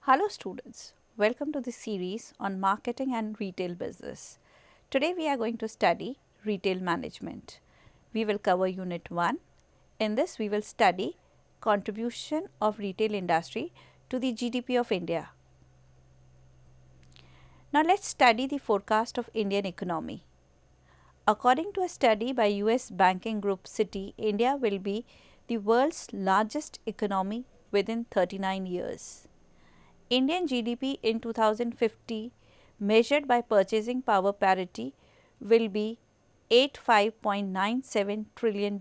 Hello students, welcome to the series on marketing and retail business. Today we are going to study retail management. We will cover unit 1. In this we will study contribution of retail industry to the GDP of India. Now let's study the forecast of Indian economy. According to a study by US banking group Citi, India will be the world's largest economy within 39 years. Indian GDP in 2050 measured by purchasing power parity will be $85.97 trillion.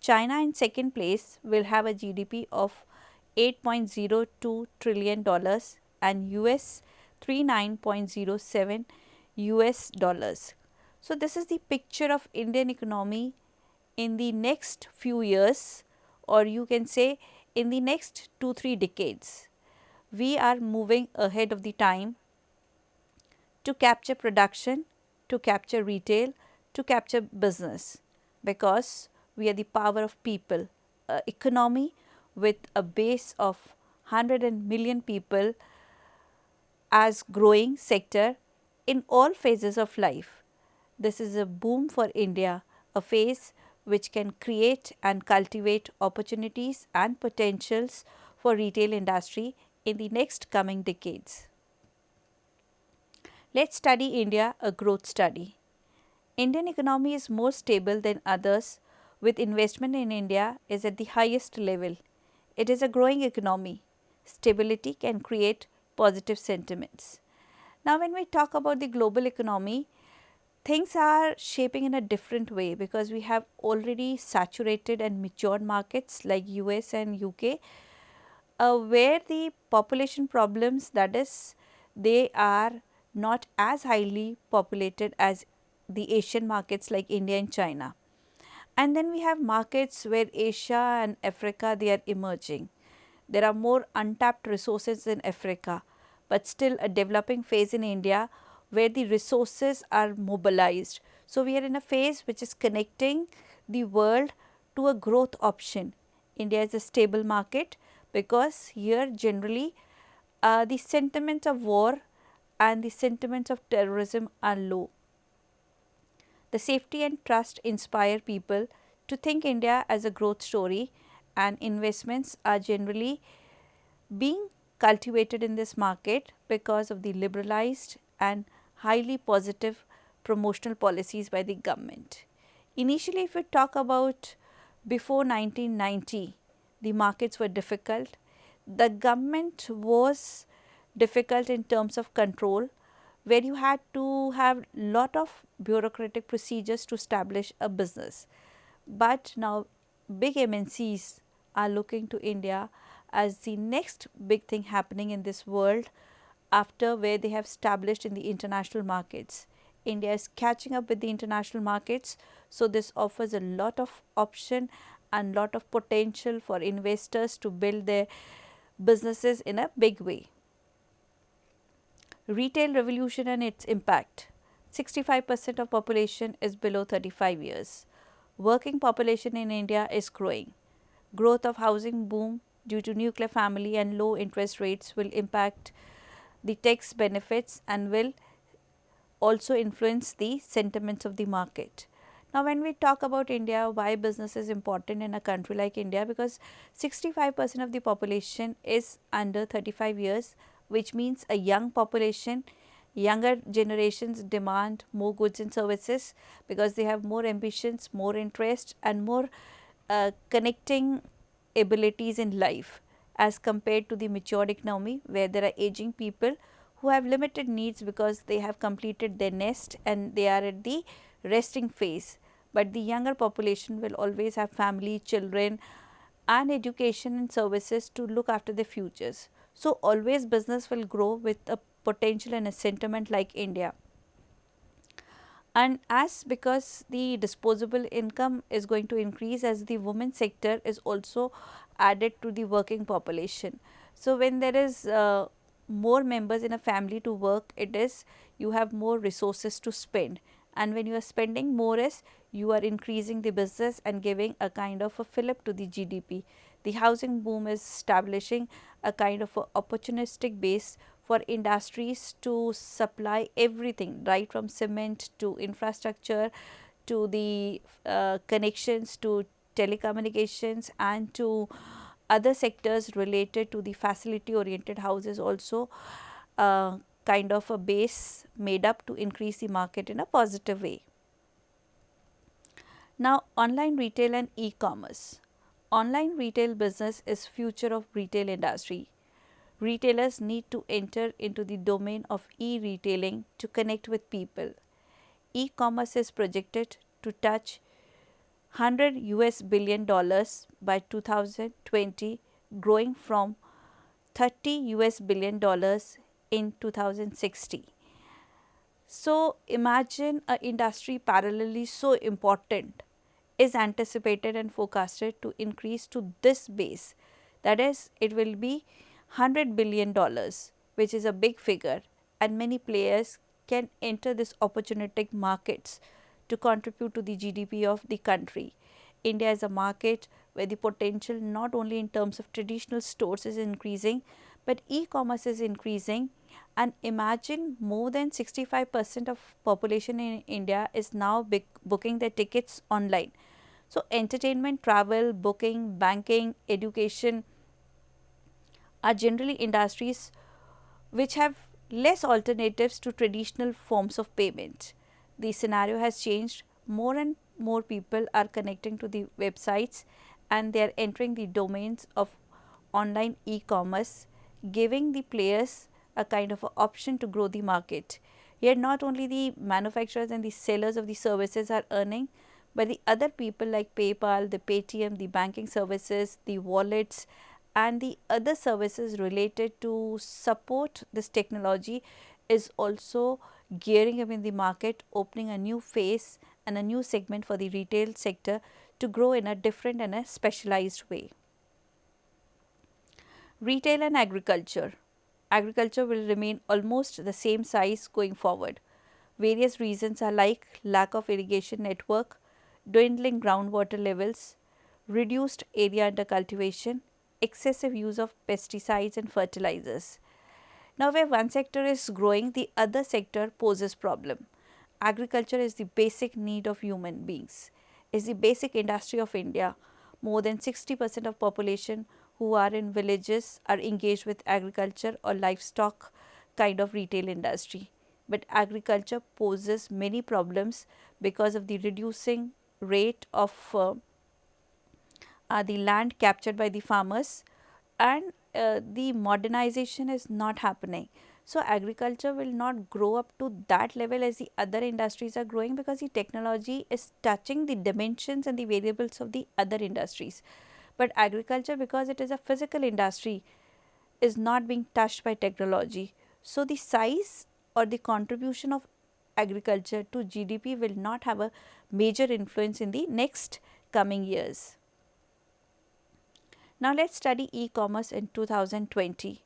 China in second place will have a GDP of $8.02 trillion and US 39.07 US dollars. So this is the picture of Indian economy in the next few years, or you can say in the next 2-3 decades. We are moving ahead of the time to capture production, to capture retail, to capture business, because we are the power of people. Economy with a base of 100 million people as growing sector in all phases of life. This is a boom for India, a phase which can create and cultivate opportunities and potentials for retail industry in the next coming decades. Let's study India, a growth study. Indian economy is more stable than others, with investment in India is at the highest level. It is a growing economy. Stability can create positive sentiments. Now when we talk about the global economy, things are shaping in a different way because we have already saturated and matured markets like US and UK, where the population problems, that is, they are not as highly populated as the Asian markets like India and China. And then we have markets where Asia and Africa, they are emerging. There are more untapped resources in Africa, but still a developing phase in India where the resources are mobilized. So we are in a phase which is connecting the world to a growth option. India is a stable market because here generally the sentiments of war and the sentiments of terrorism are low. The safety and trust inspire people to think India as a growth story, and investments are generally being cultivated in this market because of the liberalized and highly positive promotional policies by the government. Initially, if we talk about before 1990, the markets were difficult. The government was difficult in terms of control, where you had to have lot of bureaucratic procedures to establish a business. But now big MNCs are looking to India as the next big thing happening in this world, after where they have established in the international markets. India is catching up with the international markets, so this offers a lot of option and lot of potential for investors to build their businesses in a big way. Retail revolution and its impact. 65% of population is below 35 years. Working population in India is growing. Growth of housing boom due to nuclear family and low interest rates will impact the tax benefits and will also influence the sentiments of the market. Now when we talk about India, why business is important in a country like India, because 65% of the population is under 35 years, which means a young population. Younger generations demand more goods and services because they have more ambitions, more interest and more connecting abilities in life, as compared to the matured economy where there are aging people who have limited needs because they have completed their nest and they are at the resting phase. But the younger population will always have family, children and education and services to look after their futures. So always business will grow with a potential and a sentiment like India. And as because the disposable income is going to increase as the women sector is also added to the working population. So when there is more members in a family to work, it is you have more resources to spend, and when you are spending more is you are increasing the business and giving a kind of a fillip to the GDP. The housing boom is establishing a kind of a opportunistic base for industries to supply everything, right from cement to infrastructure to the connections to telecommunications and to other sectors related to the facility oriented houses also, kind of a base made up to increase the market in a positive way. Now, online retail and e-commerce. Online retail business is future of retail industry. Retailers need to enter into the domain of e-retailing to connect with people. E-commerce is projected to touch 100 US billion dollars by 2020, growing from 30 US billion dollars in 2060. So imagine a industry parallelly so important is anticipated and forecasted to increase to this base, that is it will be 100 billion dollars, which is a big figure, and many players can enter this opportunistic markets to contribute to the GDP of the country. India is a market where the potential not only in terms of traditional stores is increasing, but e-commerce is increasing, and imagine more than 65% of population in India is now booking their tickets online. So, entertainment, travel, booking, banking, education are generally industries which have less alternatives to traditional forms of payment. The scenario has changed. More and more people are connecting to the websites and they are entering the domains of online e-commerce, giving the players a kind of a option to grow the market. Here, not only the manufacturers and the sellers of the services are earning, but the other people like PayPal, the Paytm, the banking services, the wallets, and the other services related to support this technology is also gearing up in the market, opening a new phase and a new segment for the retail sector to grow in a different and a specialized way. Retail and agriculture. Agriculture will remain almost the same size going forward. Various reasons are like lack of irrigation network, dwindling groundwater levels, reduced area under cultivation, excessive use of pesticides and fertilizers. Now, where one sector is growing, the other sector poses problem. Agriculture is the basic need of human beings, is the basic industry of India. More than 60% of population who are in villages are engaged with agriculture or livestock kind of retail industry. But agriculture poses many problems because of the reducing rate of the land captured by the farmers, and the modernization is not happening. So, agriculture will not grow up to that level as the other industries are growing, because the technology is touching the dimensions and the variables of the other industries. But agriculture, because it is a physical industry, is not being touched by technology. So, the size or the contribution of agriculture to GDP will not have a major influence in the next coming years. Now, let us study e-commerce in 2020.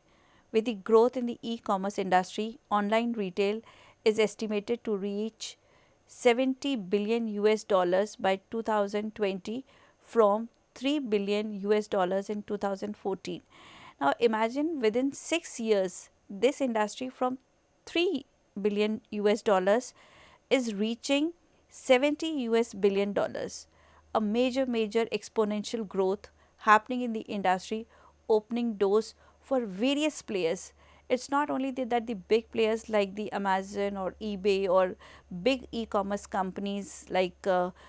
With the growth in the e-commerce industry, online retail is estimated to reach 70 billion US dollars by 2020 from 3 billion US dollars in 2014. Now, imagine within 6 years, this industry from 3 billion US dollars is reaching 70 US billion dollars, a major exponential growth happening in the industry, opening doors for various players. It's not only that the big players like the Amazon or eBay or big e-commerce companies like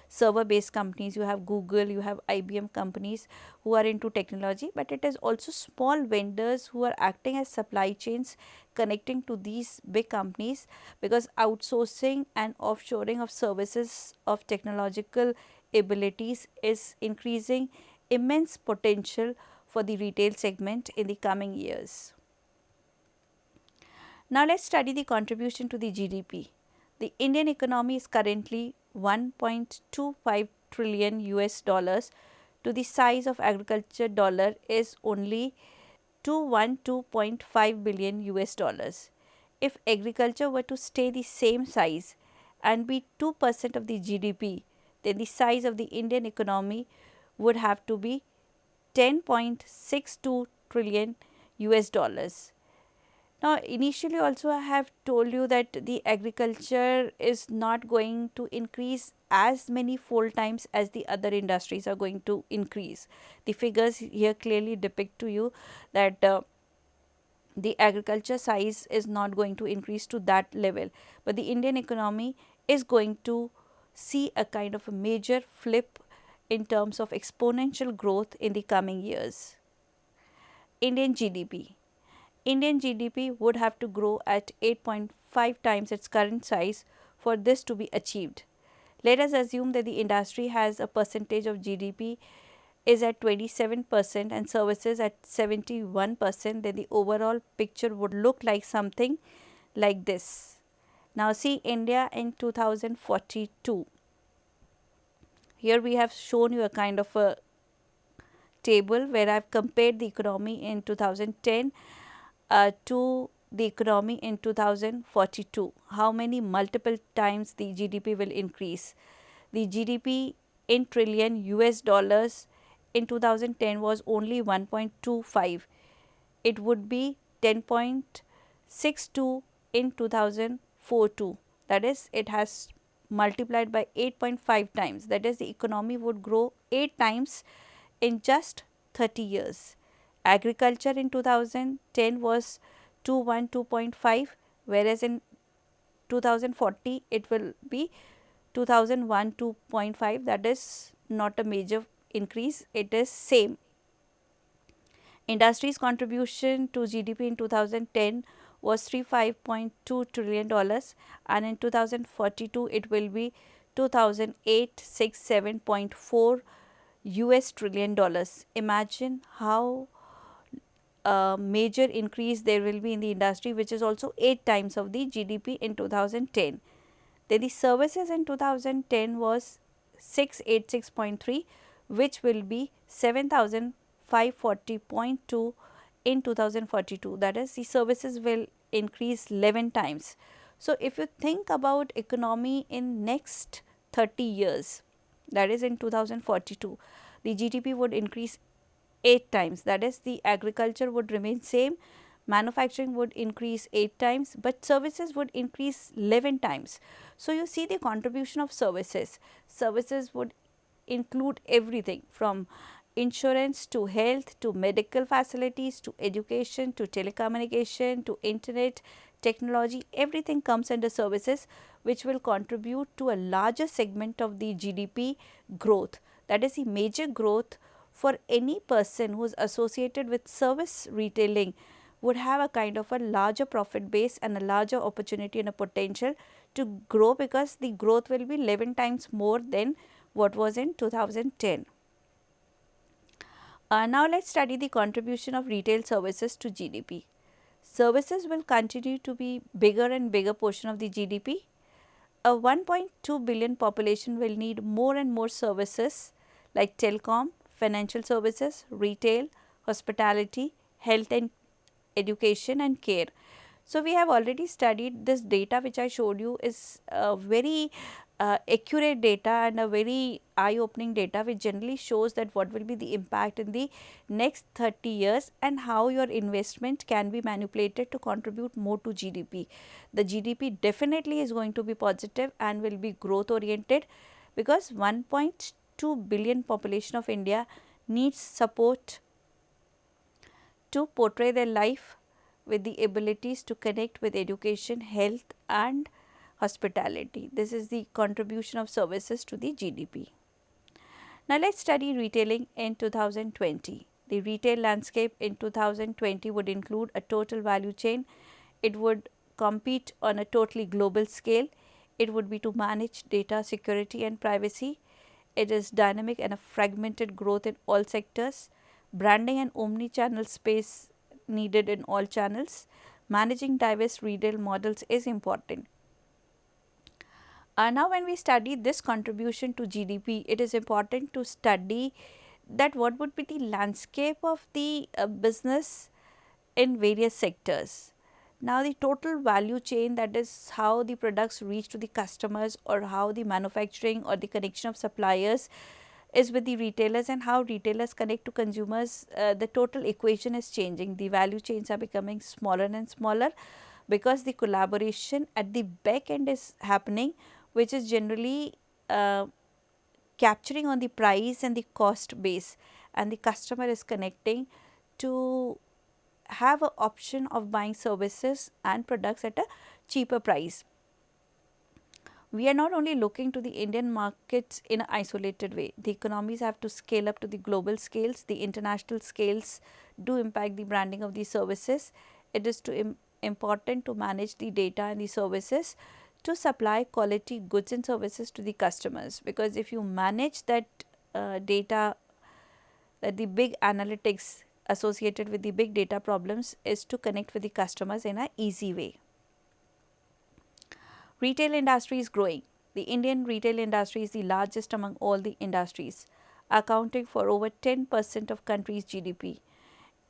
server based companies, you have Google, you have IBM companies who are into technology, but it is also small vendors who are acting as supply chains connecting to these big companies, because outsourcing and offshoring of services of technological abilities is increasing immense potential for the retail segment in the coming years. Now, let us study the contribution to the GDP. The Indian economy is currently 1.25 trillion US dollars, to the size of agriculture dollar is only 212.5 billion US dollars. If agriculture were to stay the same size and be 2% of the GDP, then the size of the Indian economy would have to be 10.62 trillion US dollars. Now, initially also I have told you that the agriculture is not going to increase as many fold times as the other industries are going to increase. The figures here clearly depict to you that the agriculture size is not going to increase to that level, but the Indian economy is going to see a kind of a major flip in terms of exponential growth in the coming years. Indian GDP. Indian GDP would have to grow at 8.5 times its current size for this to be achieved. Let us assume that the industry has a percentage of GDP is at 27% and services at 71%, then the overall picture would look like something like this. Now see India in 2042. Here we have shown you a kind of a table where I have compared the economy in 2010 to the economy in 2042. How many multiple times the GDP will increase? The GDP in trillion US dollars in 2010 was only 1.25. It would be 10.62 in 2042. That is, it has multiplied by 8.5 times. That is, the economy would grow 8 times in just 30 years. Agriculture in 2010 was 212.5, whereas in 2040 it will be 2001 2.5. That is not a major increase, it is same. Industry's contribution to GDP in 2010 was $35.2 trillion and in 2042 it will be 2867.4 US trillion dollars. Imagine how major increase there will be in the industry, which is also 8 times of the GDP in 2010. Then the services in 2010 was 686.3, which will be 7540.2 in 2042. That is, the services will increase 11 times. So if you think about economy in next 30 years, that is in 2042, the GDP would increase 8 times. That is, the agriculture would remain same, manufacturing would increase 8 times, but services would increase 11 times. So you see the contribution of services. Services would include everything from insurance to health to medical facilities to education to telecommunication to internet technology. Everything comes under services, which will contribute to a larger segment of the GDP growth. That is the major growth for any person who is associated with service retailing would have a kind of a larger profit base and a larger opportunity and a potential to grow, because the growth will be 11 times more than what was in 2010. Now let us study the contribution of retail services to GDP. Services will continue to be bigger and bigger portion of the GDP. A 1.2 billion population will need more and more services like telecom, financial services, retail, hospitality, health and education and care. So, we have already studied this data which I showed you is very accurate data and a very eye-opening data, which generally shows that what will be the impact in the next 30 years and how your investment can be manipulated to contribute more to GDP. The GDP definitely is going to be positive and will be growth oriented, because 1.2 billion population of India needs support to portray their life with the abilities to connect with education, health and hospitality. This is the contribution of services to the GDP. Now, let us study retailing in 2020. The retail landscape in 2020 would include a total value chain. It would compete on a totally global scale. It would be to manage data security and privacy. It is dynamic and a fragmented growth in all sectors. Branding and omni-channel space needed in all channels. Managing diverse retail models is important. Now, when we study this contribution to GDP, it is important to study that what would be the landscape of the business in various sectors. Now, the total value chain, that is how the products reach to the customers or how the manufacturing or the connection of suppliers is with the retailers and how retailers connect to consumers. The total equation is changing. The value chains are becoming smaller and smaller because the collaboration at the back end is happening, which is generally capturing on the price and the cost base, and the customer is connecting to have an option of buying services and products at a cheaper price. We are not only looking to the Indian markets in an isolated way. The economies have to scale up to the global scales. The international scales do impact the branding of these services. It is important to manage the data and the services to supply quality goods and services to the customers, because if you manage that data, that the big analytics associated with the big data problems is to connect with the customers in an easy way. Retail industry is growing. The Indian retail industry is the largest among all the industries, accounting for over 10% of country's GDP.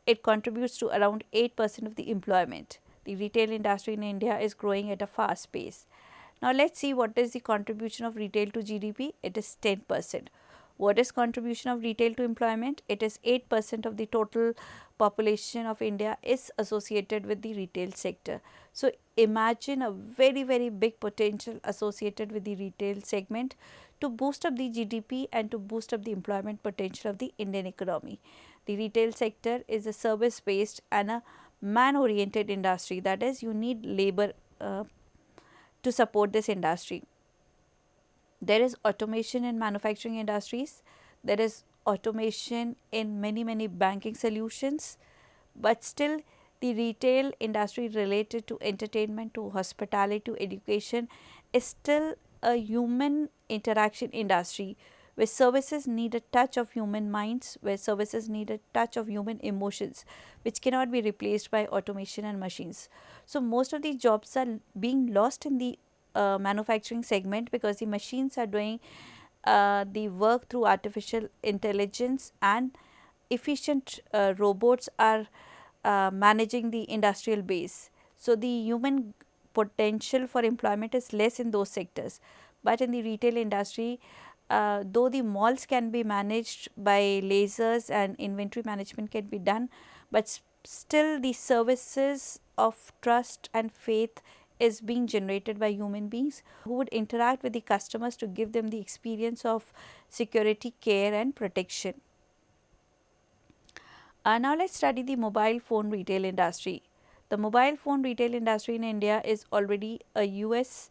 It contributes to around 8% of the employment. The retail industry in India is growing at a fast pace. Now let's see what is the contribution of retail to GDP. It is 10%. What is contribution of retail to employment? It is 8% of the total population of India is associated with the retail sector. So imagine a very big potential associated with the retail segment to boost up the GDP and to boost up the employment potential of the Indian economy. The retail sector is a service based and a man oriented industry, that is, you need labor to support this industry. There is automation in manufacturing industries, there is automation in many banking solutions, but still the retail industry related to entertainment, to hospitality, to education is still a human interaction industry, where services need a touch of human minds, where services need a touch of human emotions, which cannot be replaced by automation and machines. So most of these jobs are being lost in the manufacturing segment, because the machines are doing the work through artificial intelligence, and efficient robots are managing the industrial base. So the human potential for employment is less in those sectors. But in the retail industry, though the malls can be managed by lasers and inventory management can be done, but still the services of trust and faith is being generated by human beings who would interact with the customers to give them the experience of security, care and protection. Now let's study the mobile phone retail industry. The mobile phone retail industry in India is already a US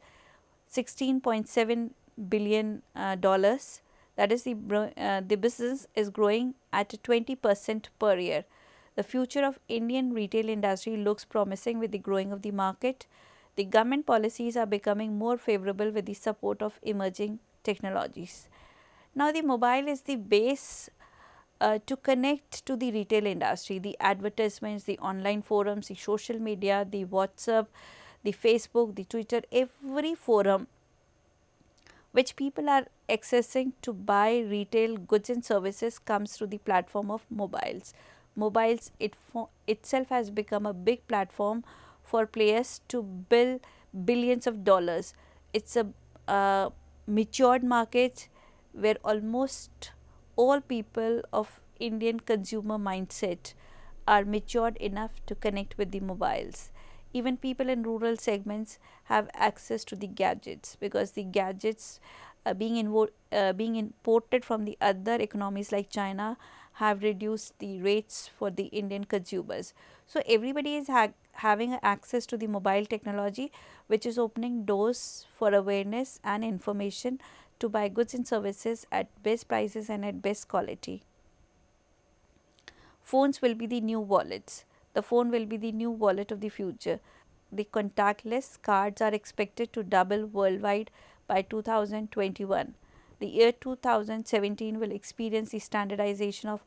16.7 billion dollars. That is, the business is growing at 20% per year. The future of Indian retail industry looks promising with the growing of the market. The government policies are becoming more favorable with the support of emerging technologies. Now the mobile is the base to connect to the retail industry. The advertisements, the online forums, the social media, the WhatsApp, the Facebook, the Twitter, every forum which people are accessing to buy retail goods and services comes through the platform of mobiles. Mobiles itself has become a big platform for players to build billions of dollars. It's a matured market where almost all people of Indian consumer mindset are matured enough to connect with the mobiles. Even people in rural segments have access to the gadgets, because the gadgets being imported from the other economies like China have reduced the rates for the Indian consumers. So everybody is having access to the mobile technology, which is opening doors for awareness and information to buy goods and services at best prices and at best quality. Phones will be the new wallets. The phone will be the new wallet of the future. The contactless cards are expected to double worldwide by 2021. The year 2017 will experience the standardization of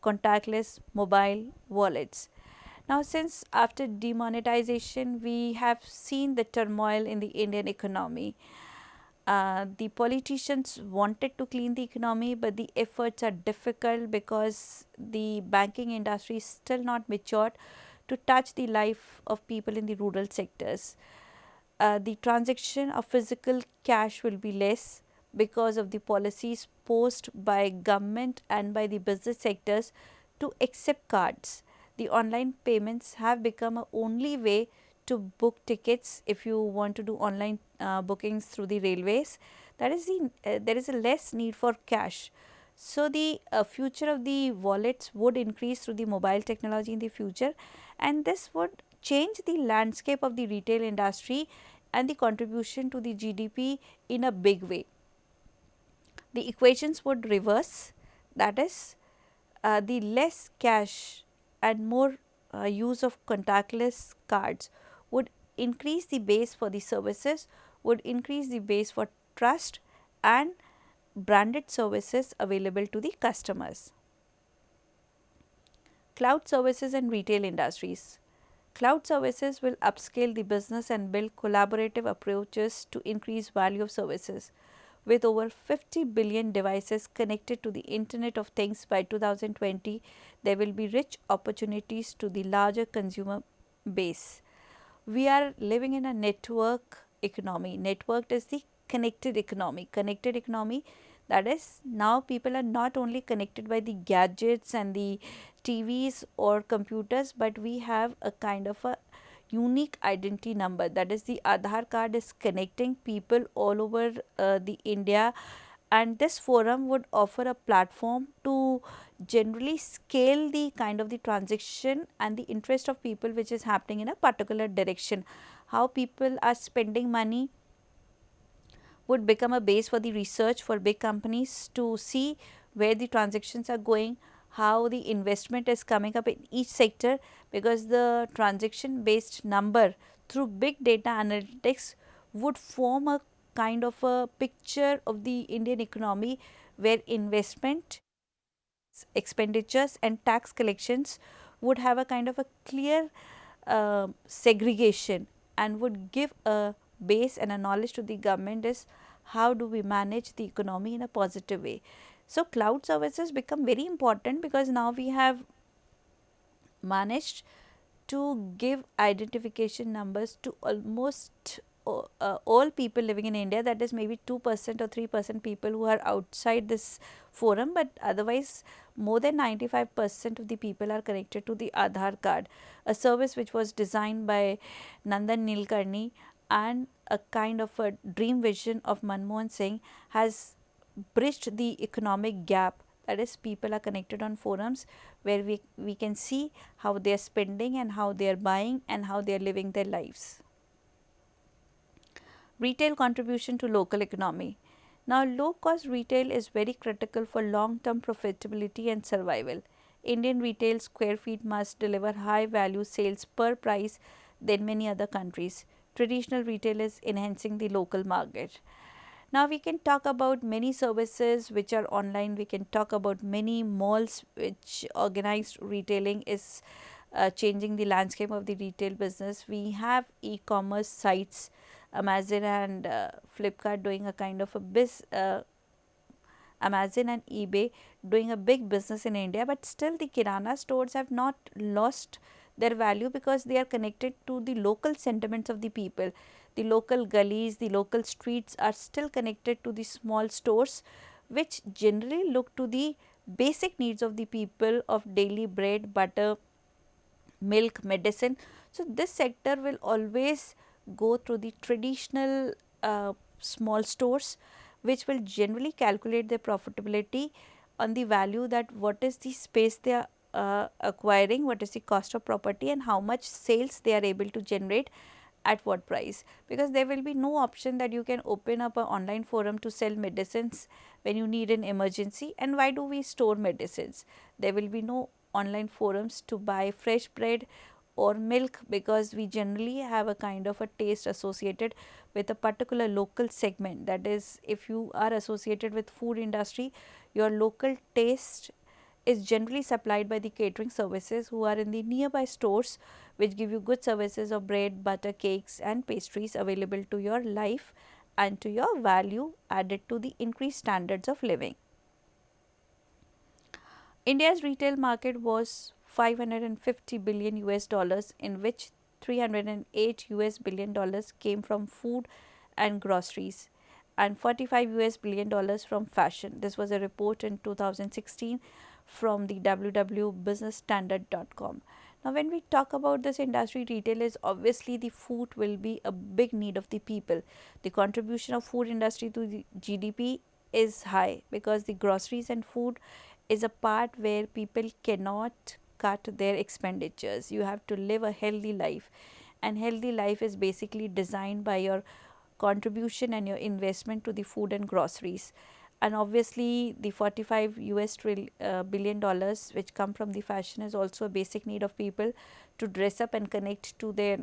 contactless mobile wallets. Now, since after demonetization, we have seen the turmoil in the Indian economy. The politicians wanted to clean the economy, but the efforts are difficult because the banking industry is still not matured to touch the life of people in the rural sectors. The transaction of physical cash will be less, because of the policies posed by government and by the business sectors to accept cards. The online payments have become a only way to book tickets if you want to do online bookings through the railways. That is there is a less need for cash. So the future of the wallets would increase through the mobile technology in the future, and this would change the landscape of the retail industry and the contribution to the GDP in a big way. The equations would reverse, that is, the less cash and more use of contactless cards would increase the base for the services, would increase the base for trust and branded services available to the customers. Cloud services and retail industries. Cloud services will upscale the business and build collaborative approaches to increase value of services. With over 50 billion devices connected to the Internet of Things by 2020, there will be rich opportunities to the larger consumer base. We are living in a network economy. Networked is the connected economy. Connected economy, that is, now people are not only connected by the gadgets and the TVs or computers, but we have a kind of a unique identity number, that is, the Aadhaar card is connecting people all over the India, and this forum would offer a platform to generally scale the kind of the transaction and the interest of people which is happening in a particular direction. How people are spending money would become a base for the research for big companies to see where the transactions are going, how the investment is coming up in each sector, because the transaction based number through big data analytics would form a kind of a picture of the Indian economy, where investment, expenditures and tax collections would have a kind of a clear segregation, and would give a base and a knowledge to the government is how do we manage the economy in a positive way. So cloud services become very important because now we have managed to give identification numbers to almost all people living in India, that is maybe 2% or 3% people who are outside this forum, but otherwise more than 95% of the people are connected to the Aadhaar card, a service which was designed by Nandan Nilkarni, and a kind of a dream vision of Manmohan Singh has bridged the economic gap, that is, people are connected on forums where we can see how they are spending and how they are buying and how they are living their lives. Retail contribution to local economy. Now, low cost retail is very critical for long term profitability and survival. Indian retail square feet must deliver high value sales per price than many other countries. Traditional retail is enhancing the local market. Now we can talk about many services which are online. We can talk about many malls which organized retailing is changing the landscape of the retail business. We have e-commerce sites, Amazon and Flipkart doing a kind of a Amazon and eBay doing a big business in India, but still the kirana stores have not lost their value because they are connected to the local sentiments of the people. The local gullies, the local streets are still connected to the small stores which generally look to the basic needs of the people of daily bread, butter, milk, medicine. So, this sector will always go through the traditional small stores which will generally calculate their profitability on the value, that what is the space they are acquiring, what is the cost of property and how much sales they are able to generate at what price, because there will be no option that you can open up an online forum to sell medicines when you need an emergency. And why do we store medicines? There will be no online forums to buy fresh bread or milk, because we generally have a kind of a taste associated with a particular local segment. That is, if you are associated with food industry, your local taste is generally supplied by the catering services who are in the nearby stores, which give you good services of bread, butter, cakes and pastries available to your life and to your value added to the increased standards of living. India's retail market was 550 billion US dollars, in which 308 US billion dollars came from food and groceries, and 45 US billion dollars from fashion. This was a report in 2016 from the www.businessstandard.com. Now, when we talk about this industry, retail is obviously the food will be a big need of the people. The contribution of food industry to the GDP is high because the groceries and food is a part where people cannot cut their expenditures. You have to live a healthy life, and healthy life is basically designed by your contribution and your investment to the food and groceries. And obviously the 45 billion dollars which come from the fashion is also a basic need of people to dress up and connect to their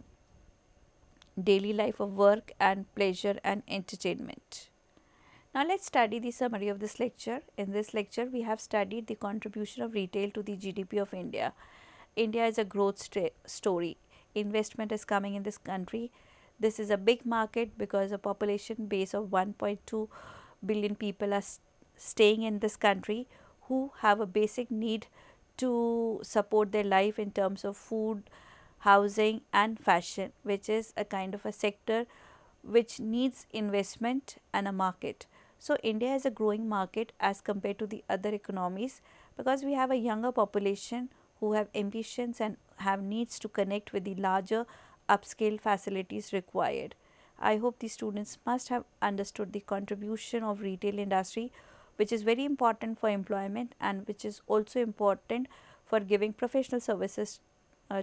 daily life of work and pleasure and entertainment. Now let's study the summary of this lecture. In this lecture we have studied the contribution of retail to the GDP of India. India is a growth story. Investment is coming in this country. This is a big market because a population base of 1.2 billion people are staying in this country who have a basic need to support their life in terms of food, housing and fashion, which is a kind of a sector which needs investment and a market. So India is a growing market as compared to the other economies because we have a younger population who have ambitions and have needs to connect with the larger upscale facilities required. I hope the students must have understood the contribution of retail industry, which is very important for employment and which is also important for giving professional services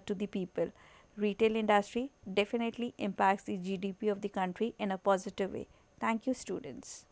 to the people. Retail industry definitely impacts the GDP of the country in a positive way. Thank you, students.